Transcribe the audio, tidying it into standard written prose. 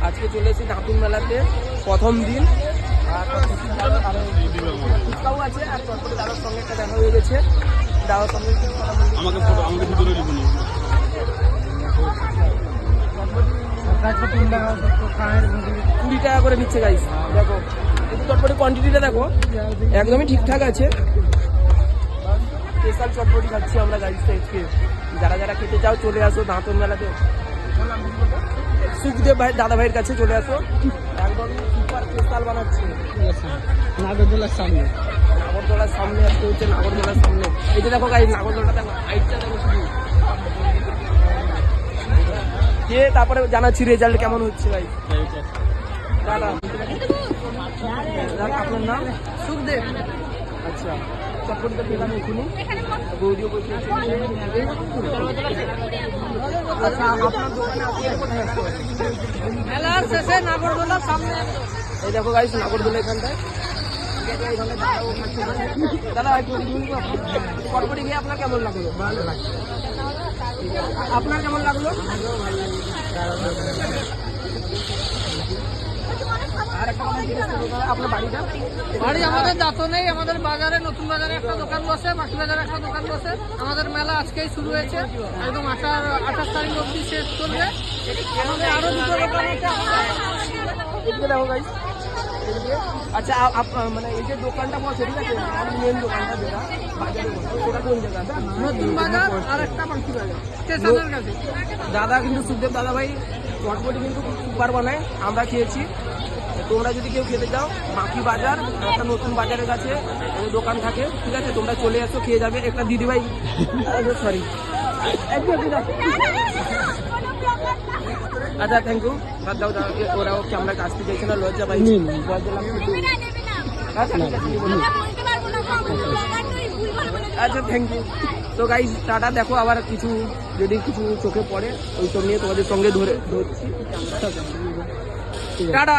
আজকে চলে এসেছি দাঁতুন মেলাতে প্রথম দিন। আর ফুচকাও আছে আর তারপরে দাদার সঙ্গে একটা দেখা হয়ে গেছে। দাদার সঙ্গে আমাকে ভিতরে লিখুন 20 টাকা করে নিচ্ছে গাইস। দেখো একটু চটপটি কোয়ান্টিটিটা দেখো একদমই ঠিকঠাক আছে। স্পেশাল চটপটি খাচ্ছি আমরা গাইস থেকে। যারা যারা খেতে চাও চলে আসো দাঁতন মেলাতে। সুখদেব ভাই দাদা ভাইয়ের কাছে চলে আসো, একদম সুপার স্পেশাল বানাচ্ছে। নাগরদোলার সামনে নাগরদোলার সামনে আসতে হচ্ছে, নাগরদোলার সামনে। এই যে দেখো গাইস নাগরদোলাটা দেখো, হাইটটা দেখো শুধু। যে তারপরে জানাচ্ছি রেজাল্ট কেমন হচ্ছে ভাই। দাদা আপনার নাম? সুখদেব। আচ্ছা চটপটিটা পেলাম এখুনি, বৌদিও বলছে। আচ্ছা আপনার দোকানে আপনি কোথায় আসছেন? মেলার শেষে নাগরদোলার সামনে। এই দেখো গাইস নাগরদোলা এখানটায়। দাদা চটপটি গিয়ে আপনার কেমন লাগলো? ভালো লাগছে। আপনার কেমন লাগলো? আপনার বাড়িটা? বাড়ি আমাদের দাঁতনেই, আমাদের বাজারে নতুন বাজারে একটা দোকান বসে, বাকি বাজারে একটা দোকান বসে। আমাদের মেলা আজকেই শুরু হয়েছে, একদম 28 তারিখ অবধি শেষ চলবে। আমাদের আরো দুটো দোকান আছে। এদিকে দেখো গাইস। আচ্ছা মানে এই যে দোকানটা বসে ঠিক আছে, মেন দোকানটা যেটা বাজারে বসে সেটা কোন জায়গা? নতুন বাজার আর একটা বাকি বাজার স্টেশনের কাছে। দাদা কিন্তু সুখদেব দাদা ভাই চটপটি কিন্তু খুব সুপার বানায়, আমরা খেয়েছি। তোমরা যদি কেউ খেতে চাও বাকি বাজার একটা নতুন বাজারের কাছে দোকান থাকে ঠিক আছে, তোমরা চলে আসো খেয়ে যাবে। একটা দিদিভাই সরি আচ্ছা থ্যাংক ইউ। বাদ দাও ওরাও ক্যামেরা আসতে চাইছে না, লজ্জা পাইছি। আচ্ছা থ্যাংক ইউ। তো গাইস টাটা। দেখো আবার কিছু যদি কিছু চোখে পড়ে ওইসব নিয়ে তোমাদের সঙ্গে ধরছি। টাটা।